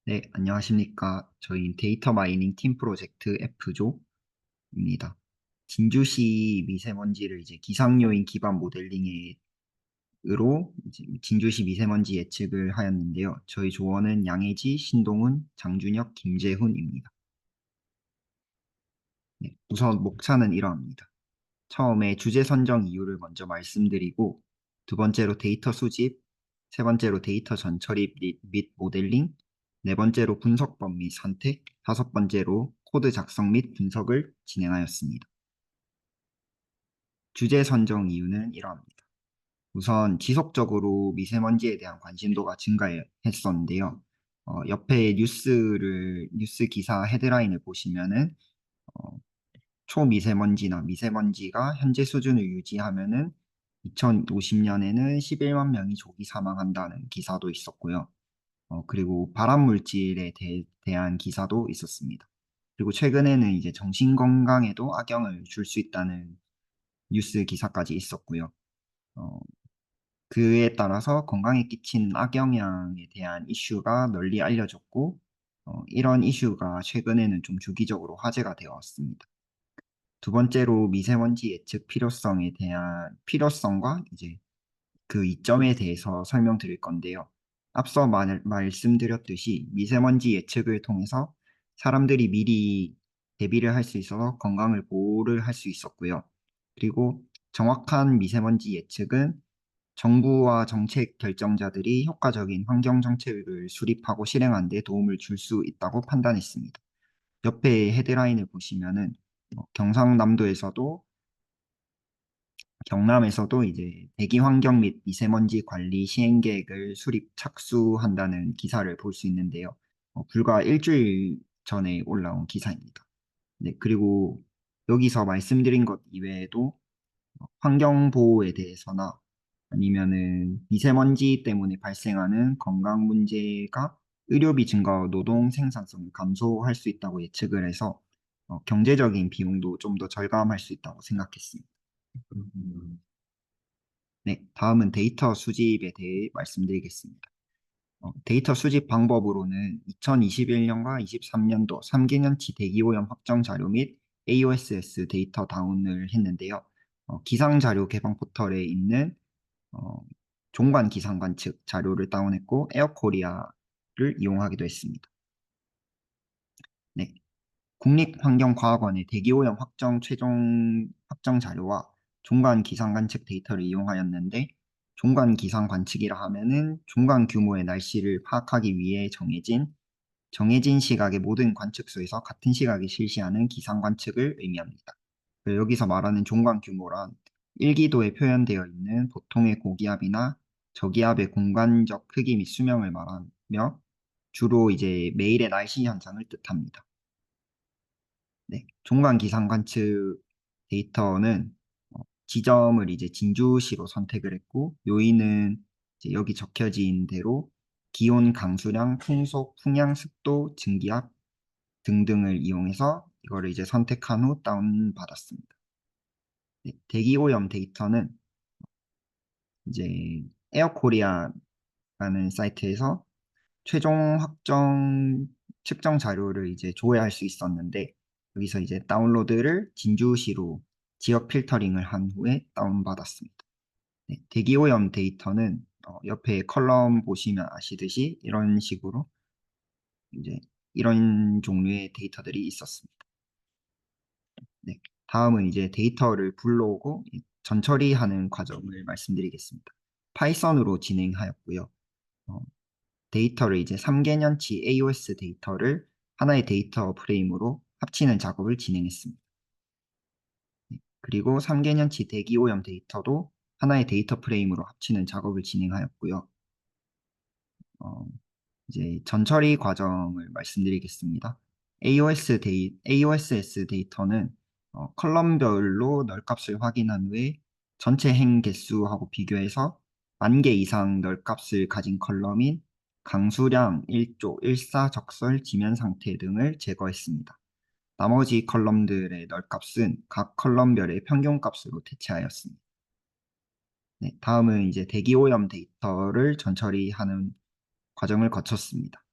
네, 안녕하십니까. 저희 데이터 마이닝 팀 프로젝트 F조입니다. 진주시 미세먼지를 이제 기상요인 기반 모델링으로 이제 진주시 미세먼지 예측을 하였는데요. 저희 조원은 양혜지, 신동훈, 장준혁, 김재훈입니다. 네, 우선 목차는 이러합니다. 처음에 주제 선정 이유를 먼저 말씀드리고, 두 번째로 데이터 수집, 세 번째로 데이터 전처리 및 모델링, 네 번째로 분석법 및 선택, 다섯 번째로 코드 작성 및 분석을 진행하였습니다. 주제 선정 이유는 이러합니다. 우선 지속적으로 미세먼지에 대한 관심도가 증가했었는데요. 옆에 뉴스 기사 헤드라인을 보시면은 어, 초미세먼지나 미세먼지가 현재 수준을 유지하면은 2050년에는 11만 명이 조기 사망한다는 기사도 있었고요. 그리고 발암 물질에 대한 기사도 있었습니다. 그리고 최근에는 이제 정신 건강에도 악영을 줄 수 있다는 뉴스 기사까지 있었고요. 어, 그에 따라서 건강에 끼친 악영향에 대한 이슈가 널리 알려졌고, 이런 이슈가 최근에는 좀 주기적으로 화제가 되어 왔습니다. 두 번째로 미세먼지 예측 필요성에 대한 필요성과 이제 그 이점에 대해서 설명드릴 건데요. 앞서 말씀드렸듯이 미세먼지 예측을 통해서 사람들이 미리 대비를 할 수 있어서 건강을 보호를 할 수 있었고요. 그리고 정확한 미세먼지 예측은 정부와 정책 결정자들이 효과적인 환경 정책을 수립하고 실행하는 데 도움을 줄 수 있다고 판단했습니다. 옆에 헤드라인을 보시면은 경상남도에서도 경남에서도 이제 대기 환경 및 미세먼지 관리 시행 계획을 수립 착수한다는 기사를 볼 수 있는데요. 불과 일주일 전에 올라온 기사입니다. 네, 그리고 여기서 말씀드린 것 이외에도 환경 보호에 대해서나 아니면은 미세먼지 때문에 발생하는 건강 문제가 의료비 증가와 노동 생산성을 감소할 수 있다고 예측을 해서 경제적인 비용도 좀 더 절감할 수 있다고 생각했습니다. 네, 다음은 데이터 수집에 대해 말씀드리겠습니다. 데이터 수집 방법으로는 2021년과 23년도 3개년치 대기오염 확정 자료 및 AOSS 데이터 다운을 했는데요. 기상 자료 개방 포털에 있는 어, 종관 기상 관측 자료를 다운했고 에어코리아를 이용하기도 했습니다. 네, 국립환경과학원의 대기오염 최종 확정 자료와 종관 기상 관측 데이터를 이용하였는데 종관 기상 관측이라 하면은 종관 규모의 날씨를 파악하기 위해 정해진 시각의 모든 관측소에서 같은 시각에 실시하는 기상 관측을 의미합니다. 여기서 말하는 종관 규모란 일기도에 표현되어 있는 보통의 고기압이나 저기압의 공간적 크기 및 수명을 말하며 주로 이제 매일의 날씨 현상을 뜻합니다. 네, 종관 기상 관측 데이터는 지점을 이제 진주시로 선택을 했고 요인은 이제 여기 적혀진 대로 기온, 강수량, 풍속, 풍향, 습도, 증기압 등등을 이용해서 이거를 이제 선택한 후 다운받았습니다. 네, 대기 오염 데이터는 이제 에어코리아라는 사이트에서 최종 확정 측정 자료를 이제 조회할 수 있었는데 여기서 이제 다운로드를 진주시로 지역 필터링을 한 후에 다운받았습니다. 네, 대기오염 데이터는 옆에 컬럼 보시면 아시듯이 이런 식으로 이제 이런 종류의 데이터들이 있었습니다. 네, 다음은 이제 데이터를 불러오고 전처리하는 과정을 말씀드리겠습니다. 파이썬으로 진행하였고요. 어, 데이터를 이제 3개년치 AOS 데이터를 하나의 데이터 프레임으로 합치는 작업을 진행했습니다. 네, 그리고 3개년치 대기오염 데이터도 하나의 데이터 프레임으로 합치는 작업을 진행하였고요. 어, 이제 전처리 과정을 말씀드리겠습니다. AOSS 데이터는 컬럼별로 널값을 확인한 후에 전체 행 개수하고 비교해서 10,000개 이상 널값을 가진 컬럼인 강수량, 일조, 일사, 적설, 지면 상태 등을 제거했습니다. 나머지 컬럼들의 널값은 각 컬럼별의 평균값으로 대체하였습니다. 네, 다음은 이제 대기오염 데이터를 전처리하는 과정을 거쳤습니다.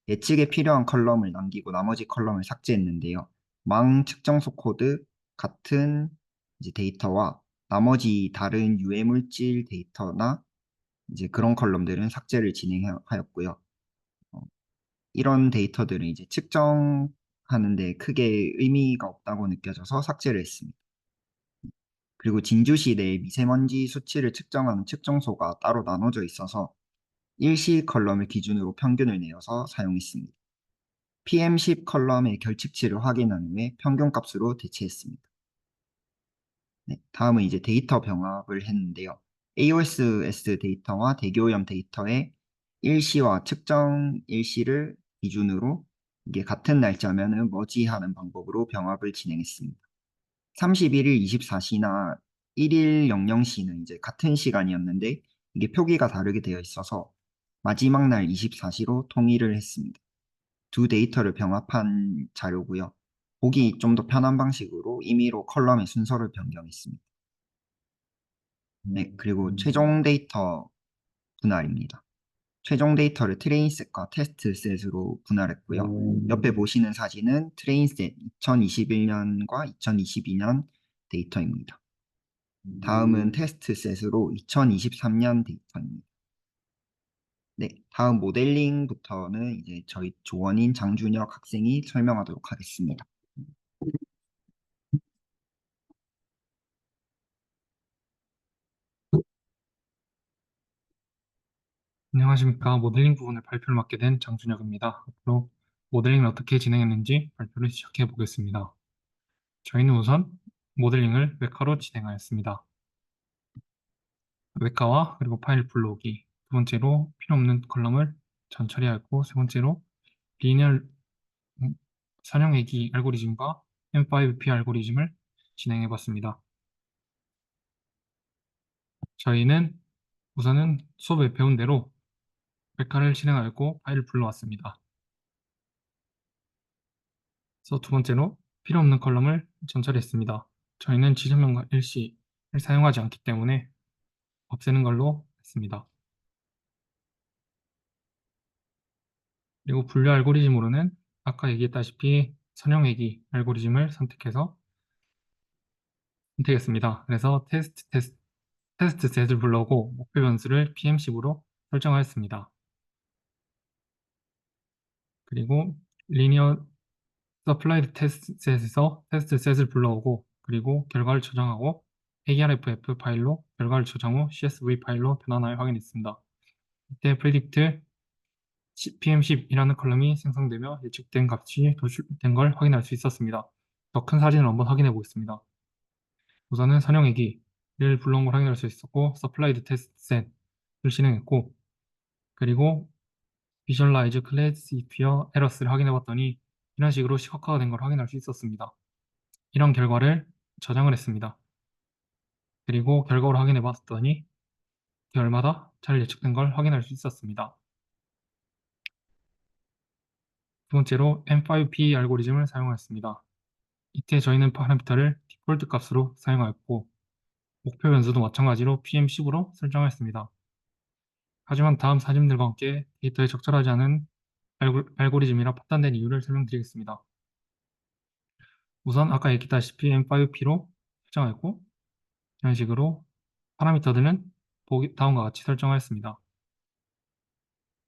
예측에 필요한 컬럼을 남기고 나머지 컬럼을 삭제했는데요. 망 측정소 코드 같은 이제 데이터와 나머지 다른 유해 물질 데이터나 이제 그런 컬럼들은 삭제를 진행하였고요. 어, 이런 데이터들은 이제 측정하는데 크게 의미가 없다고 느껴져서 삭제를 했습니다. 그리고 진주시 내 미세먼지 수치를 측정하는 측정소가 따로 나눠져 있어서 일시 컬럼을 기준으로 평균을 내어서 사용했습니다. PM10 컬럼의 결측치를 확인한 후에 평균값으로 대체했습니다. 네, 다음은 이제 데이터 병합을 했는데요. AOSS 데이터와 대기오염 데이터의 일시와 측정 일시를 기준으로 이게 같은 날짜면은 머지하는 방법으로 병합을 진행했습니다. 31일 24시나 1일 00시는 이제 같은 시간이었는데 이게 표기가 다르게 되어 있어서 마지막 날 24시로 통일을 했습니다. 두 데이터를 병합한 자료고요. 보기 좀 더 편한 방식으로 임의로 컬럼의 순서를 변경했습니다. 네, 그리고 최종 데이터 분할입니다. 최종 데이터를 트레인 셋과 테스트 셋으로 분할했고요. 옆에 보시는 사진은 트레인 셋 2021년과 2022년 데이터입니다. 다음은 테스트 셋으로 2023년 데이터입니다. 네, 다음 모델링부터는 이제 저희 조원인 장준혁 학생이 설명하도록 하겠습니다. 안녕하십니까. 모델링 부분을 발표를 맡게 된 장준혁입니다. 앞으로 모델링을 어떻게 진행했는지 발표를 시작해 보겠습니다. 저희는 우선 모델링을 웹카로 진행하였습니다. 웹카와 그리고 파일 불러오기, 두 번째로 필요 없는 컬럼을 전 처리하였고, 세 번째로 리니어 선형외기 알고리즘과 M5P 알고리즘을 진행해 봤습니다. 저희는 우선은 수업에 배운 대로 웹카를 실행하였고 파일을 불러왔습니다. 그래서 두 번째로 필요 없는 컬럼을 전처리했습니다. 저희는 지정명과 일시를 사용하지 않기 때문에 없애는 걸로 했습니다. 그리고 분류 알고리즘으로는 아까 얘기했다시피 선형외기 알고리즘을 선택했습니다. 그래서 테스트 셋을 불러오고 목표 변수를 PM10으로 설정하였습니다. 그리고 리니어 서플라이드 테스트 셋에서 테스트 셋을 불러오고 그리고 결과를 저장하고 ARFF 파일로 결과를 저장 후 CSV 파일로 변환하여 확인했습니다. 이때 predict PM10이라는 컬럼이 생성되며 예측된 값이 도출된 걸 확인할 수 있었습니다. 더 큰 사진을 한번 확인해 보겠습니다. 우선은 선형외기를 불러온 걸 확인할 수 있었고 supplied test set을 실행했고 그리고 visualize classifier errors를 확인해 봤더니 이런 식으로 시각화가 된 걸 확인할 수 있었습니다. 이런 결과를 저장을 했습니다. 그리고 결과를 확인해 봤더니 계열마다 잘 예측된 걸 확인할 수 있었습니다. 두 번째로 M5P 알고리즘을 사용하였습니다. 이때 저희는 파라미터를 디폴트 값으로 사용하였고 목표 변수도 마찬가지로 PM10으로 설정하였습니다. 하지만 다음 사진들과 함께 데이터에 적절하지 않은 알고리즘이라 판단된 이유를 설명드리겠습니다. 우선 아까 얘기했다시피 M5P로 설정하였고 이런 식으로 파라미터들은 다음과 같이 설정하였습니다.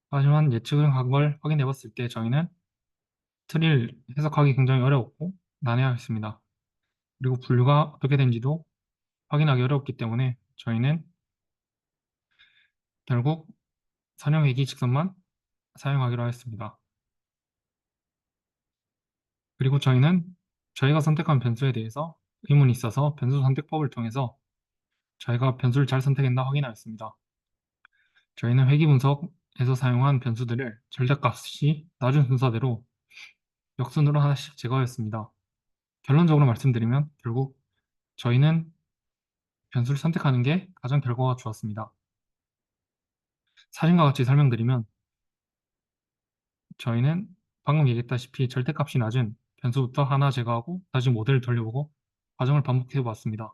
하지만 예측을 한 걸 확인해 봤을 때 저희는 트리를 해석하기 굉장히 어려웠고 난해하였습니다. 그리고 분류가 어떻게 된지도 확인하기 어렵기 때문에 저희는 결국 선형외기 직선만 사용하기로 하였습니다. 그리고 저희는 저희가 선택한 변수에 대해서 의문이 있어서 변수 선택법을 통해서 저희가 변수를 잘 선택했나 확인하였습니다. 저희는 회귀 분석에서 사용한 변수들을 절대값이 낮은 순서대로 역순으로 하나씩 제거하였습니다. 결론적으로 말씀드리면 결국 저희는 변수를 선택하는 게 가장 결과가 좋았습니다. 사진과 같이 설명드리면 저희는 방금 얘기했다시피 절대값이 낮은 변수부터 하나 제거하고 다시 모델을 돌려보고 과정을 반복해 보았습니다.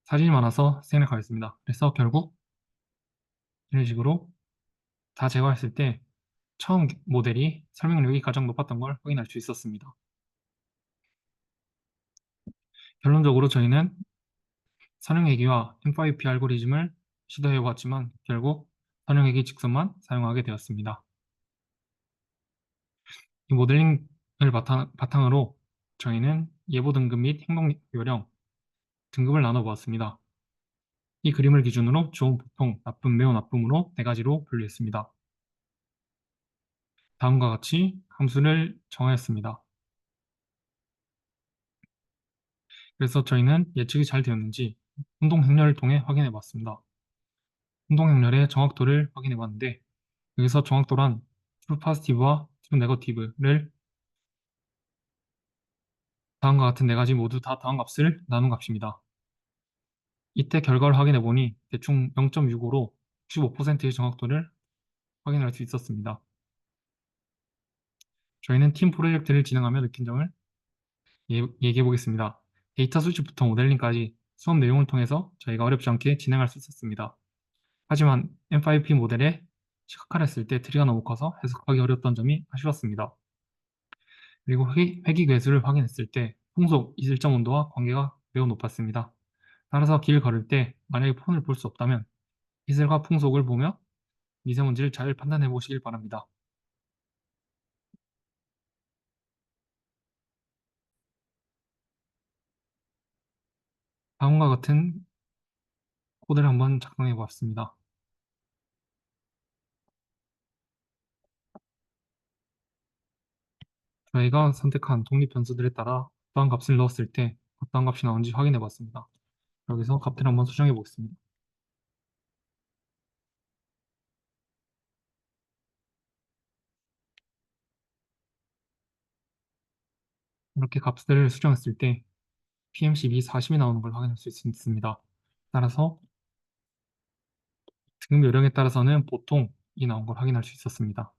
사진이 많아서 생략하겠습니다. 그래서 결국 이런 식으로 다 제거했을 때 처음 모델이 설명력이 가장 높았던 걸 확인할 수 있었습니다. 결론적으로 저희는 선형회귀와 M5P 알고리즘을 시도해 보았지만 결국 선형회귀 직선만 사용하게 되었습니다. 이 모델링을 바탕으로 저희는 예보 등급 및 행동 요령 등급을 나눠 보았습니다. 이 그림을 기준으로 좋은, 보통, 나쁨, 매우 나쁨으로 네 가지로 분류했습니다. 다음과 같이 함수를 정하였습니다. 그래서 저희는 예측이 잘 되었는지 운동 행렬을 통해 확인해 봤습니다. 운동 행렬의 정확도를 확인해 봤는데 여기서 정확도란 true positive와 true negative를 다음과 같은 네 가지 모두 다 다음 값을 나눈 값입니다. 이때 결과를 확인해 보니 대충 0.65로 65%의 정확도를 확인할 수 있었습니다. 저희는 팀 프로젝트를 진행하며 느낀 점을 얘기해 보겠습니다. 데이터 수집부터 모델링까지 수업 내용을 통해서 저희가 어렵지 않게 진행할 수 있었습니다. 하지만 M5P 모델에 시각화를 했을 때 트리가 너무 커서 해석하기 어려웠던 점이 아쉬웠습니다. 그리고 회귀 괴수를 확인했을 때 풍속, 이슬점 온도와 관계가 매우 높았습니다. 따라서 길 걸을 때 만약에 폰을 볼 수 없다면 이슬과 풍속을 보며 미세먼지를 잘 판단해 보시길 바랍니다. 다음과 같은 코드를 한번 작성해 보았습니다. 저희가 선택한 독립 변수들에 따라 어떠한 값을 넣었을 때 어떠한 값이 나오는지 확인해 봤습니다. 여기서 값들을 한번 수정해 보겠습니다. 이렇게 값들을 수정했을 때 PM12 40이 나오는 걸 확인할 수 있습니다. 따라서 등급 요령에 따라서는 보통이 나온 걸 확인할 수 있었습니다.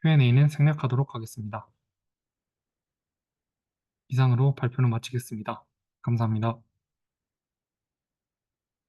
Q&A는 생략하도록 하겠습니다. 이상으로 발표는 마치겠습니다. 감사합니다.